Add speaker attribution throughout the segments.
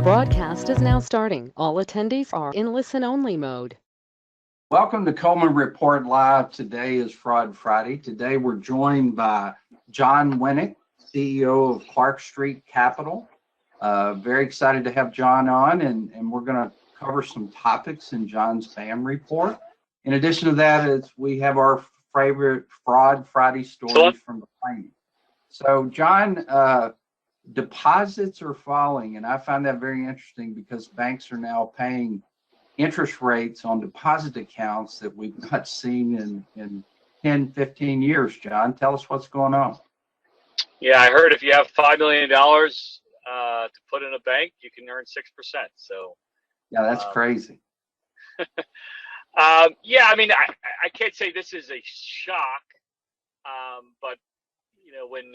Speaker 1: broadcast is now starting. All attendees are in listen-only mode.
Speaker 2: Welcome to Coleman Report Live. Today is Fraud Friday. Today we're joined by Jon Winick, CEO of Clark Street Capital. Very excited to have Jon on, and we're going to cover some topics in Jon's BAM report. In addition to that, we have our favorite Fraud Friday stories from the plane. So, Jon, deposits are falling, and I find that very interesting because banks are now paying interest rates on deposit accounts that we've not seen in 10, 15 years. Jon, tell us what's going on.
Speaker 3: Yeah, I heard if you have $5 million to put in a bank, you can earn 6%. So,
Speaker 2: yeah, that's crazy.
Speaker 3: Yeah, I mean, I can't say this is a shock, but you know, when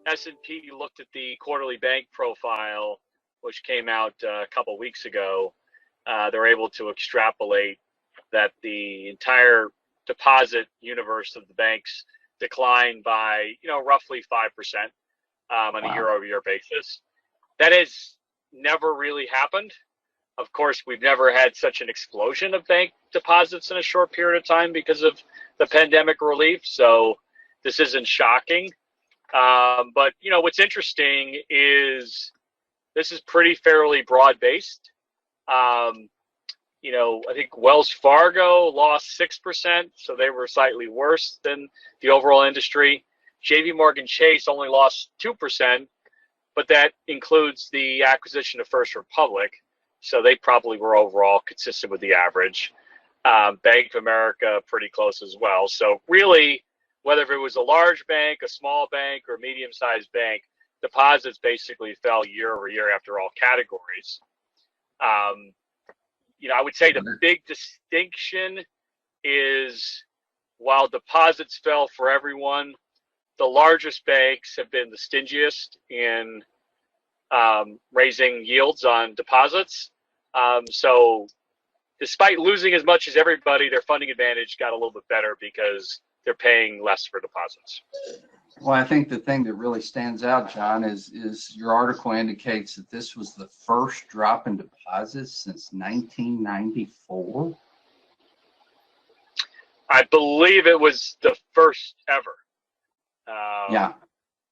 Speaker 3: S&P looked at the quarterly bank profile, which came out a couple weeks ago, they're able to extrapolate that the entire deposit universe of the banks declined by, roughly 5% on a year-over-year basis. That has never really happened. Of course, we've never had such an explosion of bank deposits in a short period of time because of the pandemic relief. So this isn't shocking. But, what's interesting is this is pretty fairly broad-based. I think Wells Fargo lost 6%, so they were slightly worse than the overall industry. JP Morgan Chase only lost 2%, but that includes the acquisition of First Republic, so they probably were overall consistent with the average. Bank of America pretty close as well. So really, whether it was a large bank, a small bank, or a medium-sized bank, deposits basically fell year over year after all categories. I would say the big distinction is while deposits fell for everyone, the largest banks have been the stingiest in raising yields on deposits. So despite losing as much as everybody, their funding advantage got a little bit better because they're paying less for deposits.
Speaker 2: Well, I think the thing that really stands out, Jon, is your article indicates that this was the first drop in deposits since 1994.
Speaker 3: I believe it was the first ever.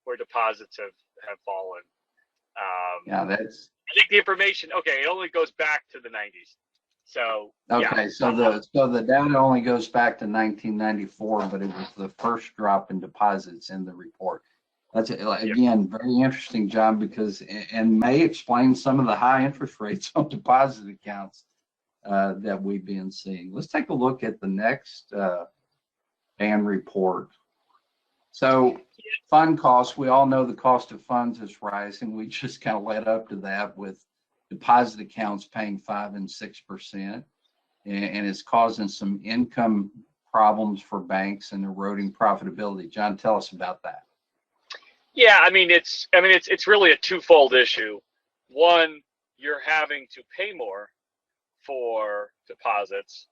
Speaker 3: Where deposits have fallen.
Speaker 2: That's.
Speaker 3: I think the information. Okay, it only goes back to the 90s. So
Speaker 2: okay, so the data only goes back to 1994, but it was the first drop in deposits in the report. That's again very interesting, Jon, because and may explain some of the high interest rates on deposit accounts that we've been seeing. Let's take a look at the next BAM report. So fund costs, we all know the cost of funds is rising. We just kind of led up to that with deposit accounts paying 5% and 6%, and it's causing some income problems for banks and eroding profitability. Jon, tell us about that.
Speaker 3: Yeah, it's really a twofold issue. One, you're having to pay more for deposits,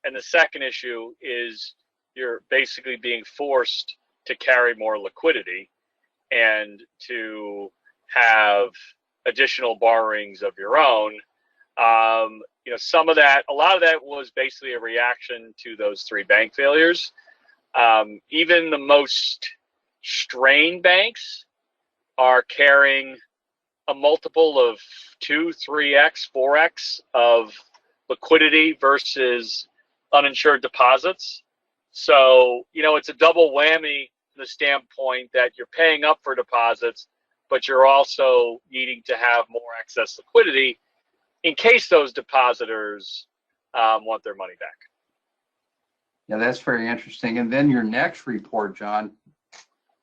Speaker 3: and the second issue is you're basically being forced to carry more liquidity and to have additional borrowings of your own. A lot of that was basically a reaction to those three bank failures. Even the most strained banks are carrying a multiple of 2, 3x, 4x of liquidity versus uninsured deposits. So, it's a double whammy from the standpoint that you're paying up for deposits, but you're also needing to have more excess liquidity in case those depositors want their money back.
Speaker 2: Yeah, that's very interesting. And then your next report, Jon,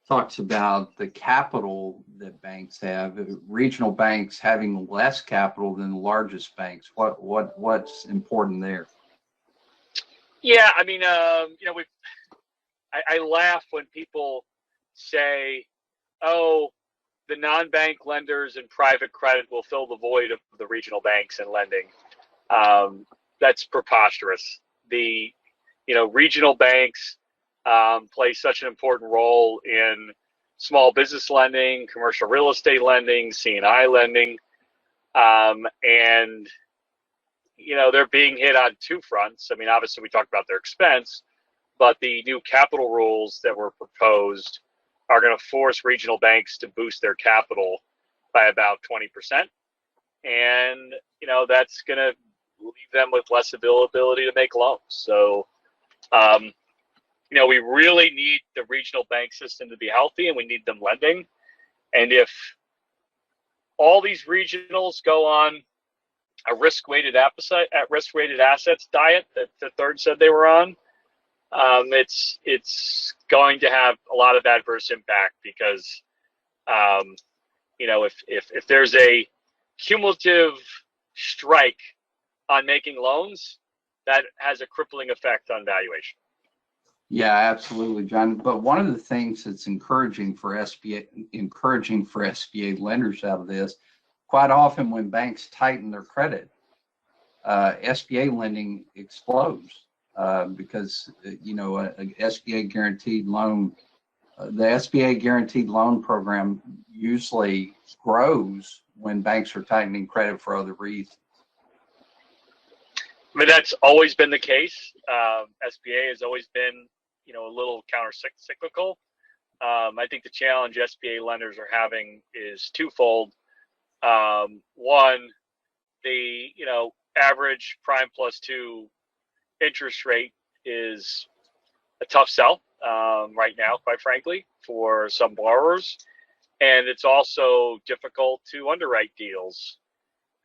Speaker 2: talks about the capital that banks have, regional banks having less capital than the largest banks. What's important there?
Speaker 3: Yeah, I laugh when people say, "Oh, the non-bank lenders and private credit will fill the void of the regional banks and lending." That's preposterous. The regional banks play such an important role in small business lending, commercial real estate lending, C&I lending. And they're being hit on two fronts. I mean, obviously we talked about their expense, but the new capital rules that were proposed are going to force regional banks to boost their capital by about 20%. And, that's going to leave them with less availability to make loans. So, we really need the regional bank system to be healthy, and we need them lending. And if all these regionals go on a risk-weighted assets diet that the third said they were on, it's going to have a lot of adverse impact because, if there's a cumulative strike on making loans, that has a crippling effect on valuation.
Speaker 2: Yeah, absolutely, John. But one of the things that's encouraging for SBA lenders out of this, quite often when banks tighten their credit, SBA lending explodes because a SBA guaranteed loan, the SBA guaranteed loan program usually grows when banks are tightening credit for other reasons.
Speaker 3: I mean, that's always been the case. SBA has always been, a little counter-cyclical. I think the challenge SBA lenders are having is twofold. One, the, average prime plus 2 interest rate is a tough sell right now, quite frankly, for some borrowers. And it's also difficult to underwrite deals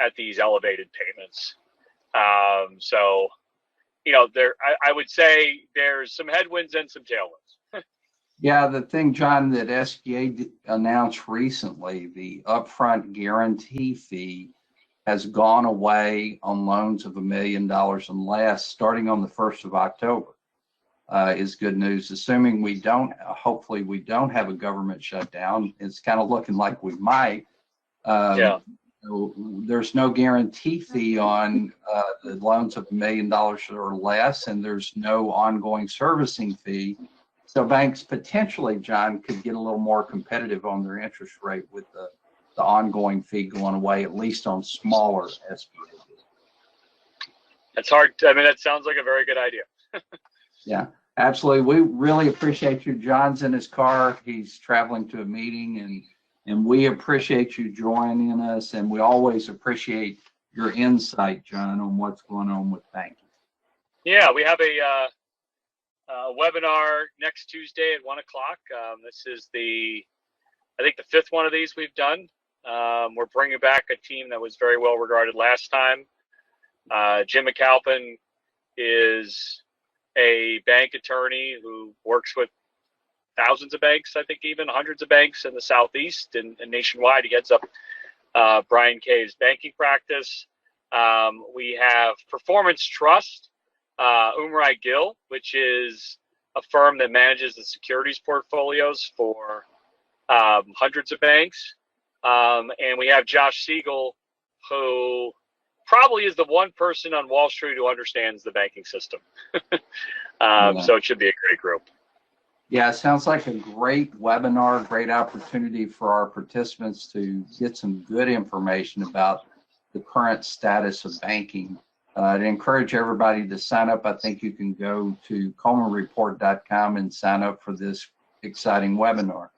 Speaker 3: at these elevated payments. So, I would say there's some headwinds and some tailwinds.
Speaker 2: Yeah, the thing, John, that SBA announced recently, the upfront guarantee fee has gone away on loans of $1 million and less starting on the 1st of October. Is good news, assuming hopefully we don't have a government shutdown. It's kind of looking like we might. There's no guarantee fee on the loans of $1 million or less, and there's no ongoing servicing fee. So banks potentially, John, could get a little more competitive on their interest rate with the ongoing fee going away, at least on smaller SBA.
Speaker 3: That's hard. I mean, that sounds like a very good idea.
Speaker 2: Yeah, absolutely. We really appreciate you. John's in his car. He's traveling to a meeting, and we appreciate you joining us, and we always appreciate your insight, John, on what's going on with banking.
Speaker 3: Yeah, we have a webinar next Tuesday at 1 o'clock. This is I think the 5th one of these we've done. We're bringing back a team that was very well regarded last time. Jim McAlpin is a bank attorney who works with thousands of banks, I think even hundreds of banks in the Southeast and nationwide. He heads up Brian Kay's banking practice. We have Performance Trust, Umrai Gill, which is a firm that manages the securities portfolios for hundreds of banks. And we have Josh Siegel, who probably is the one person on Wall Street who understands the banking system. So it should be a great group.
Speaker 2: Yeah, it sounds like a great webinar, great opportunity for our participants to get some good information about the current status of banking. To encourage everybody to sign up, I think you can go to colemanreport.com and sign up for this exciting webinar.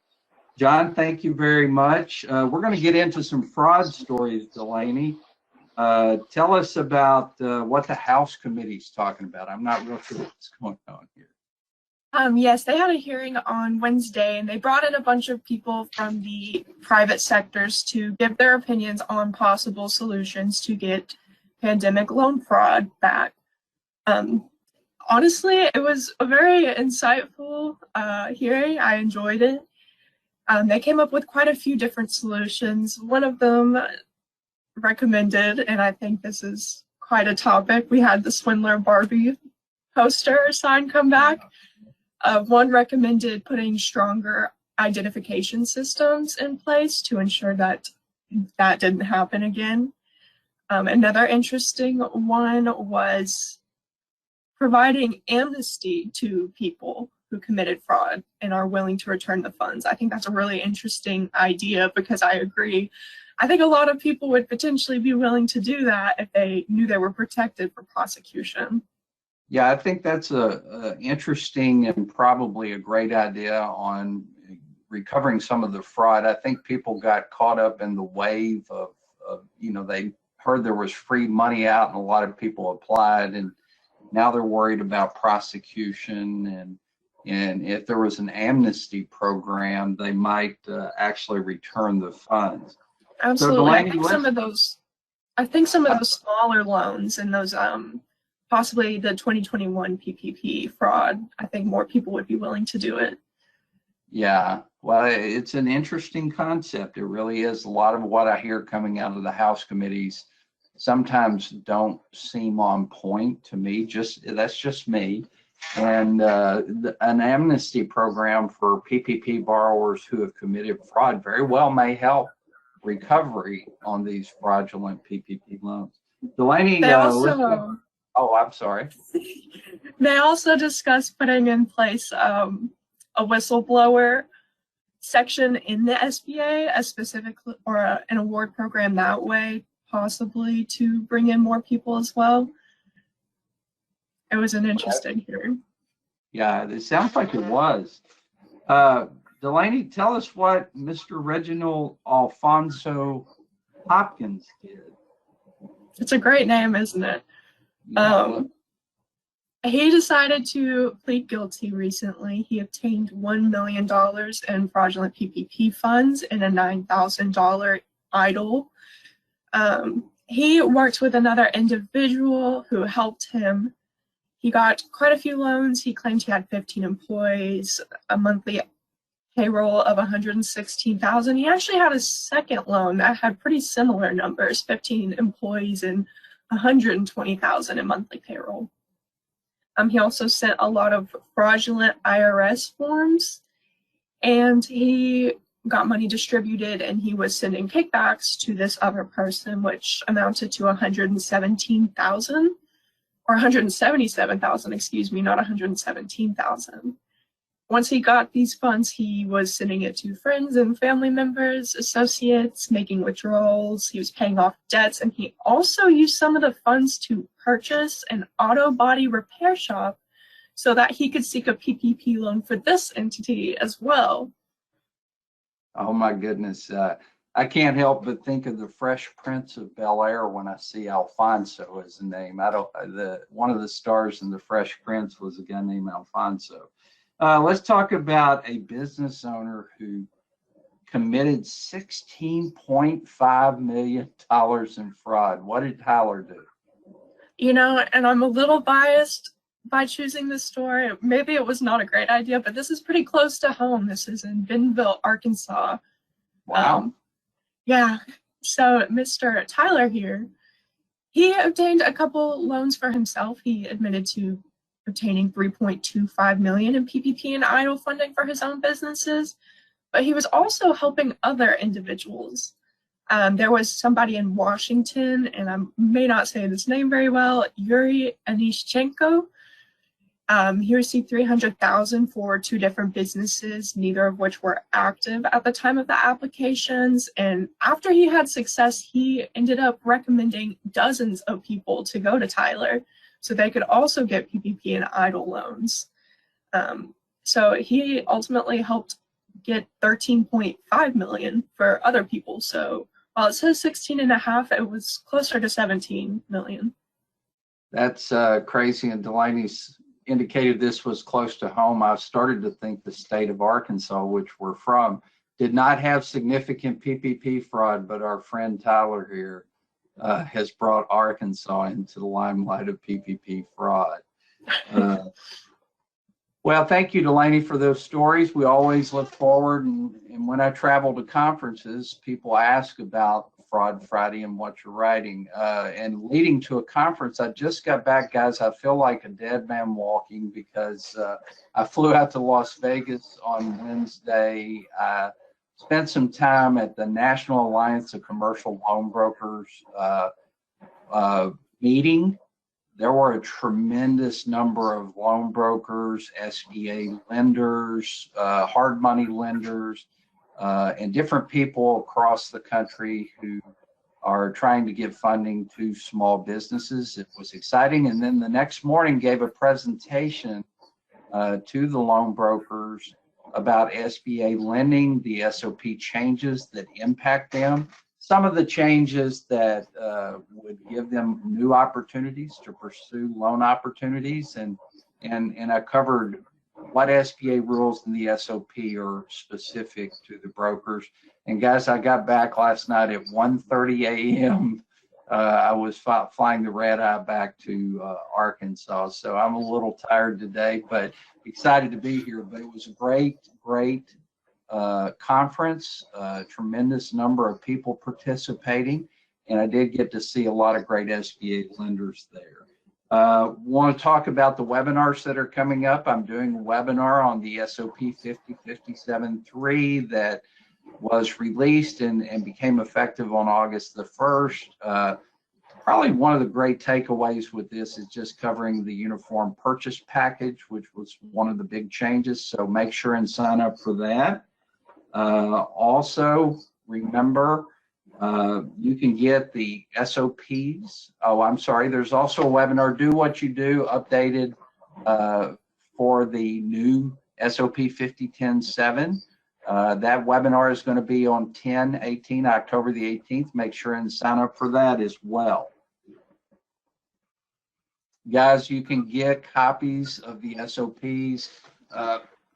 Speaker 2: John, thank you very much. We're going to get into some fraud stories, Delaney. Tell us about what the House Committee is talking about. I'm not real sure what's going on here.
Speaker 4: Yes, they had a hearing on Wednesday, and they brought in a bunch of people from the private sectors to give their opinions on possible solutions to get pandemic loan fraud back. Honestly, it was a very insightful hearing. I enjoyed it. They came up with quite a few different solutions. One of them recommended, and I think this is quite a topic, we had the Swindler Barbie poster sign come back. One recommended putting stronger identification systems in place to ensure that that didn't happen again. Another interesting one was providing amnesty to people who committed fraud and are willing to return the funds. I think that's a really interesting idea because I agree I think a lot of people would potentially be willing to do that if they knew they were protected for prosecution.
Speaker 2: Yeah, I think that's a interesting and probably a great idea on recovering some of the fraud. I think people got caught up in the wave of they heard there was free money out and a lot of people applied, and now they're worried about prosecution, and if there was an amnesty program, they might actually return the funds.
Speaker 4: Absolutely.
Speaker 2: So Delaney,
Speaker 4: I think some of those smaller loans and those possibly the 2021 PPP fraud, I think more people would be willing to do it.
Speaker 2: Yeah, well, it's an interesting concept. It really is. A lot of what I hear coming out of the House committees sometimes don't seem on point to me. That's just me. And an amnesty program for PPP borrowers who have committed fraud very well may help recovery on these fraudulent PPP loans. Delaney, oh, I'm sorry.
Speaker 4: They also discussed putting in place a whistleblower section in the SBA, a specific or an award program that way, possibly to bring in more people as well. It was an interesting hearing.
Speaker 2: Yeah, it sounds like it was. Delaney, tell us what Mr. Reginald Alfonso Hopkins did.
Speaker 4: It's a great name, isn't it? He decided to plead guilty recently. He obtained $1 million in fraudulent PPP funds in a $9,000 idol. He worked with another individual who helped him. He got quite a few loans. He claimed he had 15 employees, a monthly payroll of $116,000. He actually had a second loan that had pretty similar numbers, 15 employees and $120,000 in monthly payroll. He also sent a lot of fraudulent IRS forms, and he got money distributed, and he was sending kickbacks to this other person, which amounted to $117,000, or $177,000, excuse me, not $117,000. Once he got these funds, he was sending it to friends and family members, associates, making withdrawals. He was paying off debts, and he also used some of the funds to purchase an auto body repair shop so that he could seek a PPP loan for this entity as well.
Speaker 2: Oh my goodness. I can't help but think of the Fresh Prince of Bel-Air when I see Alfonso as the name. One of the stars in the Fresh Prince was a guy named Alfonso. Let's talk about a business owner who committed $16.5 million in fraud. What did Tyler do?
Speaker 4: You know, and I'm a little biased by choosing this story. Maybe it was not a great idea, but this is pretty close to home. This is in Bentonville, Arkansas.
Speaker 2: Wow.
Speaker 4: Yeah. So Mr. Tyler here, he obtained a couple loans for himself. He admitted to obtaining $3.25 million in PPP and EIDL funding for his own businesses, but he was also helping other individuals. There was somebody in Washington, and I may not say this name very well, Yuri Anishchenko. He received $300,000 for two different businesses, neither of which were active at the time of the applications. And after he had success, he ended up recommending dozens of people to go to Tyler so they could also get PPP and EIDL loans. So he ultimately helped get $13.5 million for other people. So while it says 16.5, it was closer to 17 million.
Speaker 2: That's crazy. And Delaney's indicated this was close to home. I've started to think the state of Arkansas, which we're from, did not have significant PPP fraud, but our friend Tyler here has brought Arkansas into the limelight of PPP fraud. Well, thank you, Delaney, for those stories. We always look forward, and when I travel to conferences, people ask about Fraud Friday and what you're writing. And leading to a conference, I just got back, guys. I feel like a dead man walking because I flew out to Las Vegas on Wednesday. I spent some time at the National Alliance of Commercial Loan Brokers meeting. There were a tremendous number of loan brokers, SBA lenders, hard money lenders, and different people across the country who are trying to give funding to small businesses. It was exciting. And then the next morning gave a presentation to the loan brokers about SBA lending, the SOP changes that impact them, some of the changes that would give them new opportunities to pursue loan opportunities. And I covered what SBA rules in the SOP are specific to the brokers. And guys, I got back last night at 1:30 a.m. I was flying the red eye back to Arkansas, so I'm a little tired today, but excited to be here. But it was a great conference, tremendous number of people participating, and I did get to see a lot of great SBA lenders there. Want to talk about the webinars that are coming up. I'm doing a webinar on the SOP 5057-3 that was released and became effective on August the 1st. Probably one of the great takeaways with this is just covering the uniform purchase package, which was one of the big changes. So make sure and sign up for that. Also, remember, you can get the SOPs. Oh, I'm sorry. There's also a webinar, Do What You Do, updated for the new SOP 5010-7. That webinar is going to be on October the 18th. Make sure and sign up for that as well. Guys, you can get copies of the SOPs.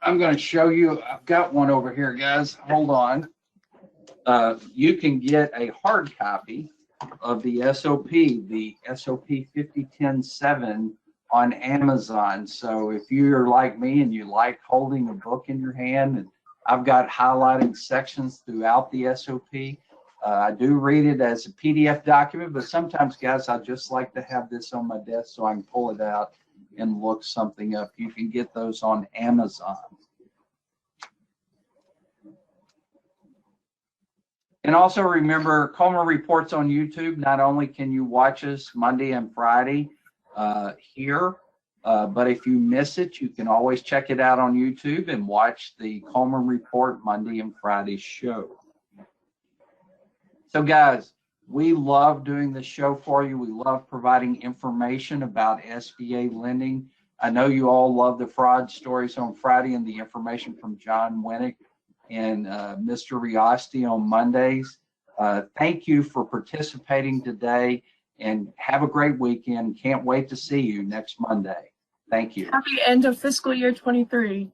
Speaker 2: I'm going to show you. I've got one over here, guys. Hold on. You can get a hard copy of the SOP 5010-7 on Amazon. So if you're like me and you like holding a book in your hand, and I've got highlighted sections throughout the SOP. I do read it as a PDF document, but sometimes, guys, I just like to have this on my desk so I can pull it out and look something up. You can get those on Amazon. And also remember, Coleman Reports on YouTube. Not only can you watch us Monday and Friday here, but if you miss it, you can always check it out on YouTube and watch the Coleman Report Monday and Friday show. So guys, we love doing this show for you. We love providing information about SBA lending. I know you all love the fraud stories on Friday and the information from Jon Winick and Mr. Riosti on Mondays. Thank you for participating today, and have a great weekend. Can't wait to see you next Monday. Thank you.
Speaker 4: Happy end of fiscal year 23.